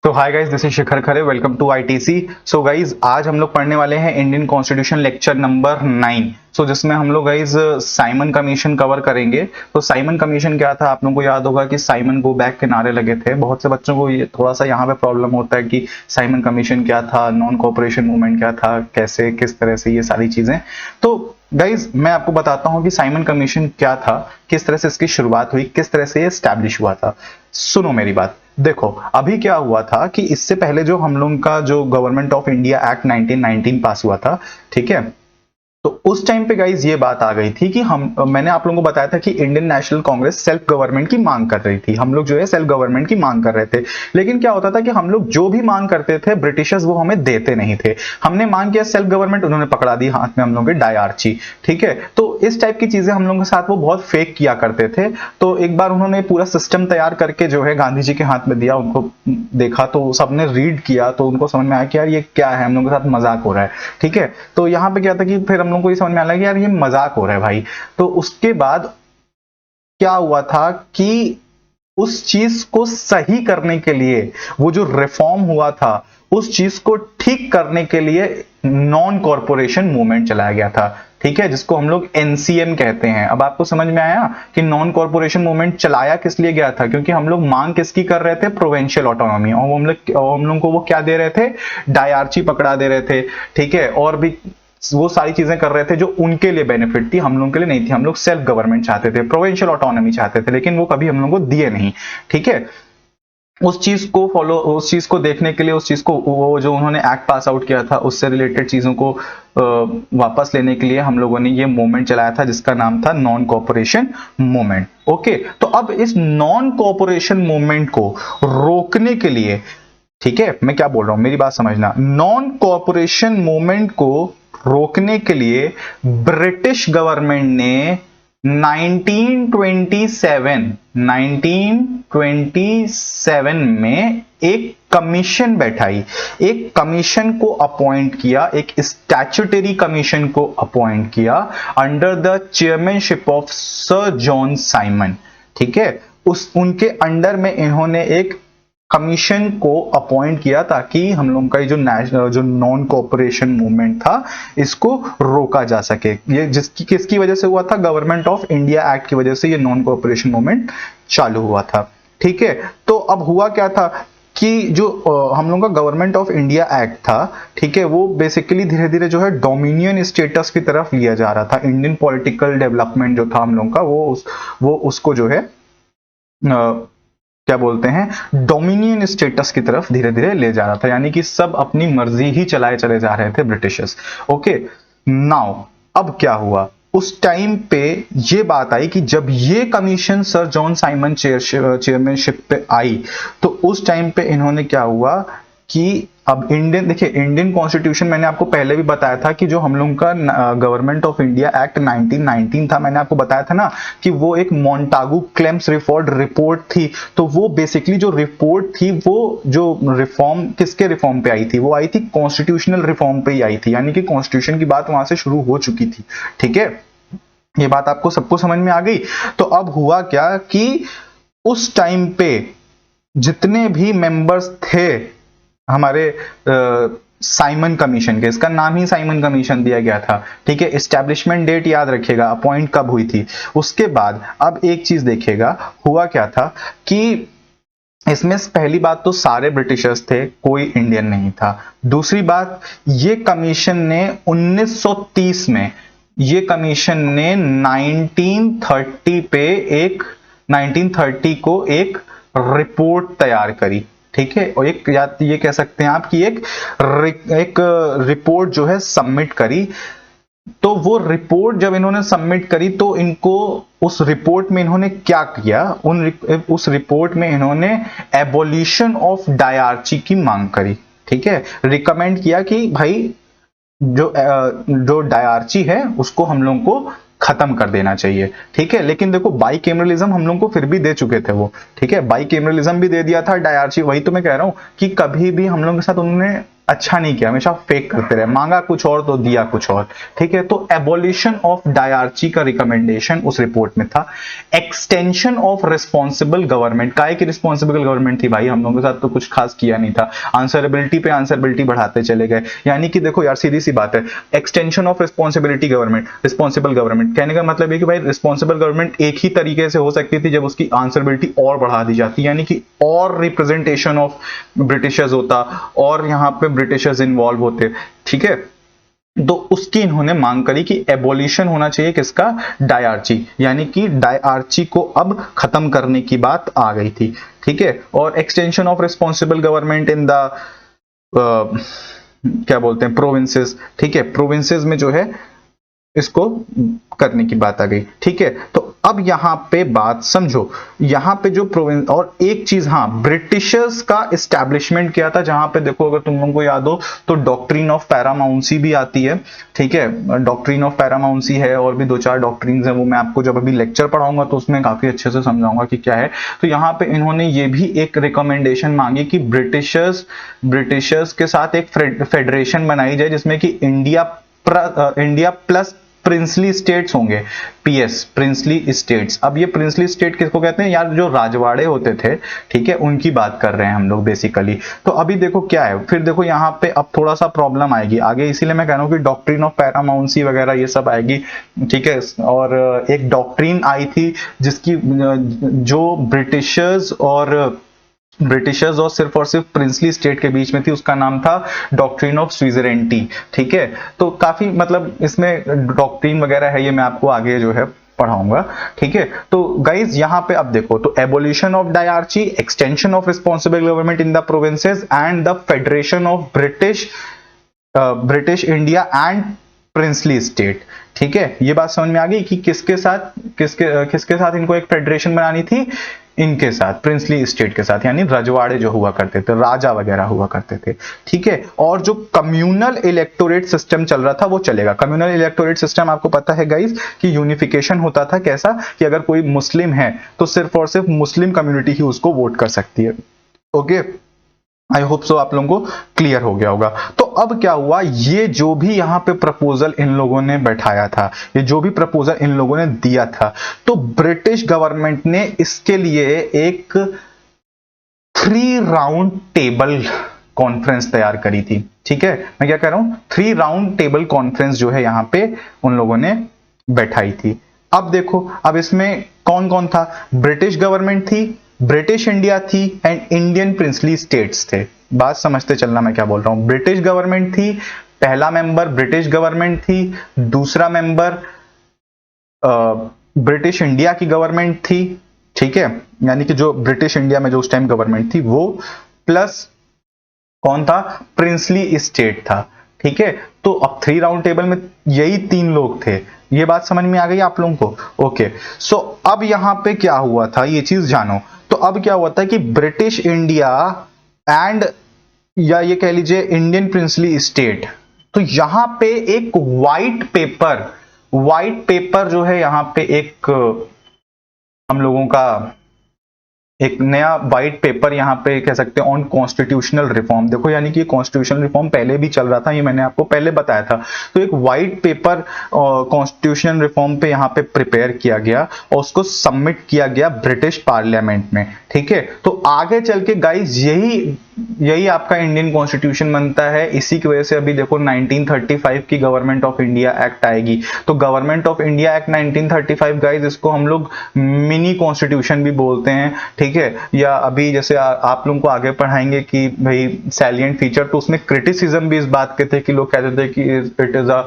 तो hi guys, this is Shikhar Khare. Welcome to ITC. So guys, आज हम लोग पढ़ने वाले हैं इंडियन कॉन्स्टिट्यूशन लेक्चर नंबर 9। जिसमें हम लोग गाइस साइमन कमीशन कवर करेंगे। तो साइमन कमीशन क्या था, आप लोगों को याद होगा कि साइमन गो बैक के नारे लगे थे। बहुत से बच्चों को ये थोड़ा सा यहाँ पे प्रॉब्लम होता है कि साइमन कमीशन क्या था, नॉन कोऑपरेशन मूवमेंट क्या था, कैसे किस तरह से ये सारी चीजें। तो गाइज मैं आपको बताता हूँ कि साइमन कमीशन क्या था, किस तरह से इसकी शुरुआत हुई, किस तरह से ये स्टैब्लिश हुआ था। सुनो मेरी बात। देखो, अभी क्या हुआ था कि इससे पहले जो हम लोग का जो गवर्नमेंट ऑफ इंडिया एक्ट 1919 पास हुआ था, ठीक है। तो उस टाइम पे गाइज ये बात आ गई थी कि मैंने आप लोगों को बताया था कि Indian national Congress self government की मांग कर रही थी। हम लोग जो है सेल्फ गवर्नमेंट की मांग कर रहे थे। लेकिन क्या होता था कि हम लोग जो भी मांग करते थे, ब्रिटिशर्स वो हमें देते नहीं थे। हमने मांग किया सेल्फ गवर्नमेंट, उन्होंने पकड़ा दी हाथ में हम लोग के डायरची। ठीक है, तो इस टाइप की चीजें हम लोगों के साथ वो बहुत फेक किया करते थे। तो एक बार उन्होंने पूरा सिस्टम तैयार करके जो है गांधी जी के हाथ में दिया, उनको देखा तो सबने रीड किया तो उनको समझ में आया कि यार ये क्या है, हम लोगों के साथ मजाक हो रहा है। ठीक है, तो यहाँ पे क्या था कि फिर हम लोग को ये समझ में आया कि यार ये मजाक हो रहा है भाई। तो उसके बाद क्या हुआ था कि उस चीज को सही करने के लिए, वो जो रिफॉर्म हुआ था उस चीज को ठीक करने के लिए नॉन कॉरपोरेशन मूवमेंट चलाया गया था। ठीक है, जिसको हम लोग एनसीएम कहते हैं। अब आपको समझ में आया कि नॉन कॉरपोरेशन मूवमेंट चलाया किस लिए गया था, क्योंकि हम लोग मांग किसकी कर रहे थे, प्रोविंशियल ऑटोनॉमी। और हम लोग को वो क्या दे रहे थे, डायरची पकड़ा दे रहे थे। ठीक है, और भी वो सारी चीजें कर रहे थे जो उनके लिए बेनिफिट थी, हम लोगों के लिए नहीं थी। हम लोग सेल्फ गवर्नमेंट चाहते थे, प्रोविंशियल ऑटोनॉमी चाहते थे, लेकिन वो कभी हम लोगों को दिए नहीं। ठीक है, उस चीज को देखने के लिए, उस चीज को वो जो उन्होंने एक्ट पास आउट किया था उससे रिलेटेड चीजों को वापस लेने के लिए हम लोगों ने ये मूवमेंट चलाया था जिसका नाम था नॉन कॉरपोरेशन मूवमेंट। ओके, तो अब इस नॉन कॉरपोरेशन मूवमेंट को रोकने के लिए, ठीक है, मैं क्या बोल रहा हूं मेरी बात समझना, नॉन कॉरपोरेशन मूवमेंट को रोकने के लिए ब्रिटिश गवर्नमेंट ने 1927 में एक कमीशन बैठाई, एक कमीशन को अपॉइंट किया, एक स्टैट्यूटरी कमीशन को अपॉइंट किया under the chairmanship of sir John Simon. ठीक है, उस उनके अंडर में इन्होंने एक कमीशन को अपॉइंट किया ताकि हम लोग का ये जो नॉन कोऑपरेशन मूवमेंट था इसको रोका जा सके। ये जिसकी किसकी वजह से हुआ था, गवर्नमेंट ऑफ इंडिया एक्ट की वजह से ये नॉन कोऑपरेशन मूवमेंट चालू हुआ था। ठीक है, तो अब हुआ क्या था कि जो हम लोग का गवर्नमेंट ऑफ इंडिया एक्ट था, ठीक है, वो बेसिकली धीरे धीरे जो है डोमिनियन स्टेटस की तरफ लिया जा रहा था। इंडियन पॉलिटिकल डेवलपमेंट जो था हम लोग का, वो उसको जो है क्या बोलते हैं, डोमिनियन स्टेटस की तरफ धीरे धीरे ले जा रहा था। यानी कि सब अपनी मर्जी ही चलाए चले जा रहे थे ब्रिटिशर्स। ओके, नाउ अब क्या हुआ, उस टाइम पे ये बात आई कि जब ये commission sir John Simon chairmanship पे आई, तो उस टाइम पे इन्होंने क्या हुआ कि अब इंडियन, देखिए इंडियन कॉन्स्टिट्यूशन मैंने आपको पहले भी बताया था कि जो हम लोग का गवर्नमेंट ऑफ इंडिया एक्ट 1919 था, मैंने आपको बताया था ना कि वो एक मोंटागू क्लेम्स रिपोर्ट थी। तो वो बेसिकली जो रिपोर्ट थी, वो जो रिफॉर्म किसके रिफॉर्म पे आई थी, वो आई थी कॉन्स्टिट्यूशनल रिफॉर्म पे ही आई थी। यानी कि कॉन्स्टिट्यूशन की बात वहां से शुरू हो चुकी थी। ठीक है, ये बात आपको सबको समझ में आ गई। तो अब हुआ क्या कि उस टाइम पे जितने भी मेंबर्स थे हमारे साइमन कमीशन के, इसका नाम ही साइमन कमीशन दिया गया था। ठीक है, एस्टैब्लिशमेंट डेट याद रखिएगा, अपॉइंट कब हुई थी। उसके बाद अब एक चीज देखिएगा, हुआ क्या था कि इसमें पहली बात तो सारे ब्रिटिशर्स थे, कोई इंडियन नहीं था। दूसरी बात, ये कमीशन ने 1930 में, ये कमीशन ने 1930 पे एक 1930 को एक रिपोर्ट तैयार करी। ठीक है, और एक या ये कह सकते हैं आप कि एक रिपोर्ट जो है सबमिट करी। तो वो रिपोर्ट जब इन्होंने सबमिट करी तो इनको उस रिपोर्ट में इन्होंने क्या किया, उस रिपोर्ट में इन्होंने एबोलिशन ऑफ डायरची की मांग करी। ठीक है, रिकमेंड किया कि भाई जो डायरची है उसको हम लोग को खत्म कर देना चाहिए। ठीक है, लेकिन देखो बाइकेमरलिज्म हम लोग को फिर भी दे चुके थे वो। ठीक है, बाइकेमरलिज्म भी दे दिया था, डायरची, वही तो मैं कह रहा हूं कि कभी भी हम लोग के साथ उन्होंने अच्छा नहीं किया, हमेशा फेक करते रहे, मांगा कुछ और तो दिया कुछ और। ठीक है, तो एबोलिशन ऑफ डायरची का रिकमेंडेशन उस रिपोर्ट में था। एक्सटेंशन ऑफ रिस्पॉन्सिबल गवर्नमेंट, काहे की रिस्पॉन्सिबल गवर्नमेंट थी भाई, हम लोगों के साथ तो कुछ खास किया नहीं था, आंसरेबिलिटी पे आंसरेबिलिटी बढ़ाते चले गए। यानी कि देखो यार सीधी सी बात है, extension of responsibility government, responsible government कहने का मतलब है कि भाई रिस्पॉन्सिबल गवर्नमेंट एक ही तरीके से हो सकती थी जब उसकी आंसरेबिलिटी और बढ़ा दी जाती, यानी कि और रिप्रेजेंटेशन ऑफ ब्रिटिशर्स होता और यहां पे ब्रिटिशर्स इन्वॉल्व होते। ठीक है, तो उसकी इन्होंने मांग करी कि एबोलिशन होना चाहिए किसका, डायरची, यानी कि डायरची को अब खत्म करने की बात आ गई थी। ठीक है, और extension of responsible government in the क्या बोलते हैं प्रोविंसेस। ठीक है, प्रोविंसेस में जो है इसको करने की बात आ गई। ठीक है, तो अब यहां पे बात समझो, यहां पे जो प्रोविंस, और एक चीज हाँ, ब्रिटिशर्स का एस्टैब्लिशमेंट किया था, जहां पे देखो अगर तुम लोगों को याद हो तो डॉक्ट्रिन ऑफ पैरामाउंसी भी आती है। ठीक है, डॉक्ट्रिन ऑफ पैरामाउंसी है और भी दो चार डॉक्ट्रिन्स हैं, वो मैं आपको जब अभी लेक्चर पढ़ाऊंगा तो उसमें काफी अच्छे से समझाऊंगा कि क्या है। तो यहाँ पे इन्होंने ये भी एक रिकमेंडेशन मांगी कि ब्रिटिशर्स के साथ एक फेडरेशन बनाई जाए जिसमें कि इंडिया प्लस प्रिंसली स्टेट्स होंगे, पीएस, प्रिंसली स्टेट्स। अब ये प्रिंसली स्टेट किसको कहते हैं यार, जो राजवाड़े होते थे, ठीक है, उनकी बात कर रहे हैं हम लोग बेसिकली। तो अभी देखो क्या है, फिर देखो यहाँ पे अब थोड़ा सा प्रॉब्लम आएगी आगे, इसीलिए मैं कह रहा हूँ कि डॉक्ट्रिन ऑफ पैरामाउंसी वगैरह ये सब आएगी। ठीक है, और एक डॉक्ट्रिन आई थी जिसकी जो ब्रिटिशर्स और सिर्फ प्रिंसली स्टेट के बीच में थी, उसका नाम था डॉक्ट्रिन ऑफ स्विट्जरलैंड। ठीक है, तो काफी मतलब इसमें डॉक्ट्रिन वगैरह है, ये मैं आपको आगे जो है पढ़ाऊंगा। ठीक है, तो गाइज यहां पे अब देखो, तो abolition of dyarchy, extension of responsible government in the provinces and the federation of British India and princely state. ठीक है, ये बात समझ में आ गई कि किसके साथ इनको एक फेडरेशन बनानी थी, इनके साथ, प्रिंसली स्टेट के साथ, यानी रजवाड़े जो हुआ करते थे, राजा वगैरह हुआ करते थे। ठीक है, और जो कम्युनल इलेक्टोरेट सिस्टम चल रहा था वो चलेगा। कम्युनल इलेक्टोरेट सिस्टम आपको पता है गाइज कि यूनिफिकेशन होता था, कैसा कि अगर कोई मुस्लिम है तो सिर्फ और सिर्फ मुस्लिम कम्युनिटी ही उसको वोट कर सकती है। ओके, आई होप सो आप लोगों को क्लियर हो गया होगा। तो अब क्या हुआ, ये जो भी यहां पे प्रपोजल इन लोगों ने बैठाया था, ये जो भी प्रपोजल इन लोगों ने दिया था, तो ब्रिटिश गवर्नमेंट ने इसके लिए एक 3 राउंड टेबल कॉन्फ्रेंस तैयार करी थी। ठीक है, मैं क्या कह रहा हूं, 3 राउंड टेबल कॉन्फ्रेंस जो है यहां पे उन लोगों ने बैठाई थी। अब देखो, अब इसमें कौन कौन था, ब्रिटिश गवर्नमेंट थी, ब्रिटिश इंडिया थी एंड इंडियन प्रिंसली स्टेट्स थे। बात समझते चलना मैं क्या बोल रहा हूं, ब्रिटिश गवर्नमेंट थी, पहला मेंबर ब्रिटिश गवर्नमेंट थी, दूसरा मेंबर ब्रिटिश इंडिया की गवर्नमेंट थी। ठीक है, यानी कि जो ब्रिटिश इंडिया में जो उस टाइम गवर्नमेंट थी वो, प्लस कौन था, प्रिंसली स्टेट था। ठीक है, तो अब 3 राउंड टेबल में यही 3 लोग थे। ये बात समझ में आ गई आप लोगों को। ओके, सो अब यहां पे क्या हुआ था ये चीज जानो। तो अब क्या हुआ था कि ब्रिटिश इंडिया एंड, या ये कह लीजिए इंडियन प्रिंसली स्टेट, तो यहां पे एक व्हाइट पेपर जो है यहां पे एक हम लोगों का एक नया व्हाइट पेपर यहां पे कह सकते हैं ऑन कॉन्स्टिट्यूशनल रिफॉर्म। देखो यानी कि कॉन्स्टिट्यूशनल रिफॉर्म पहले भी चल रहा था, ये मैंने आपको पहले बताया था। तो एक व्हाइट पेपर कॉन्स्टिट्यूशनल रिफॉर्म पे यहां पे प्रिपेयर किया गया और उसको सबमिट किया गया ब्रिटिश पार्लियामेंट में। ठीक है, तो आगे चल के गाइज यही आपका इंडियन कॉन्स्टिट्यूशन बनता है। इसी की वजह से अभी देखो 1935 की गवर्नमेंट ऑफ इंडिया एक्ट आएगी। तो government of India act 1935 guys, इसको हम लोग मिनी कॉन्स्टिट्यूशन भी बोलते हैं। ठीक है, या अभी जैसे आप लोगों को आगे पढ़ाएंगे कि भाई सैलिएंट फीचर, तो उसमें क्रिटिसिज्म भी इस बात के थे कि लोग कहते थे कि it is a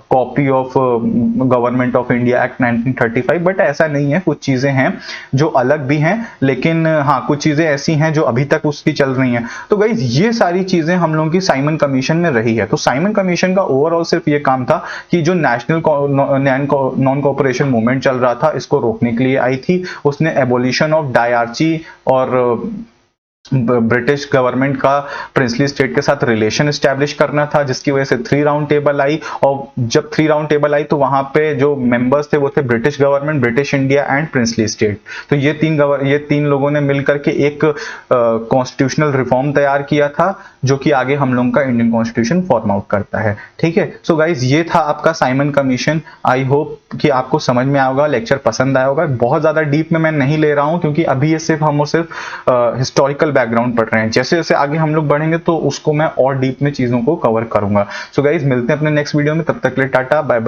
copy of government of India act 1935, but ऐसा नहीं है। कुछ चीजें हैं जो अलग भी हैं, लेकिन हाँ कुछ चीजें ऐसी हैं जो अभी तक उसकी चल रही हैं। तो गाइज ये सारी चीजें हम लोगों की साइमन कमीशन में रही है। तो साइमन कमीशन का ओवरऑल सिर्फ ये काम था कि जो नेशनल नॉन कोऑपरेशन मूवमेंट चल रहा था इसको रोकने के लिए आई थी। उसने एबोलिशन ऑफ डायरची और ब्रिटिश गवर्नमेंट का प्रिंसली स्टेट के साथ रिलेशन एस्टेब्लिश करना था, जिसकी वजह से 3 राउंड टेबल आई। और जब 3 राउंड टेबल आई तो वहां पे जो मेंबर्स थे वो थे British government, British India and princely state. तो ये तीन लोगों ने मिलकर के एक कॉन्स्टिट्यूशनल रिफॉर्म तैयार किया था, जो कि आगे हम लोगों का इंडियन कॉन्स्टिट्यूशन फॉर्म आउट करता है। ठीक है, सो गाइज ये था आपका साइमन कमीशन। आई होप कि आपको समझ में आया होगा, लेक्चर पसंद आया होगा। बहुत ज्यादा डीप में मैं नहीं ले रहा हूं, क्योंकि अभी ये सिर्फ हिस्टोरिकल बैकग्राउंड पढ़ रहे हैं। जैसे जैसे आगे हम लोग बढ़ेंगे तो उसको मैं और डीप में चीजों को कवर करूंगा। सो गाइज मिलते हैं अपने नेक्स्ट वीडियो में, तब तक के लिए टाटा बाय बाय।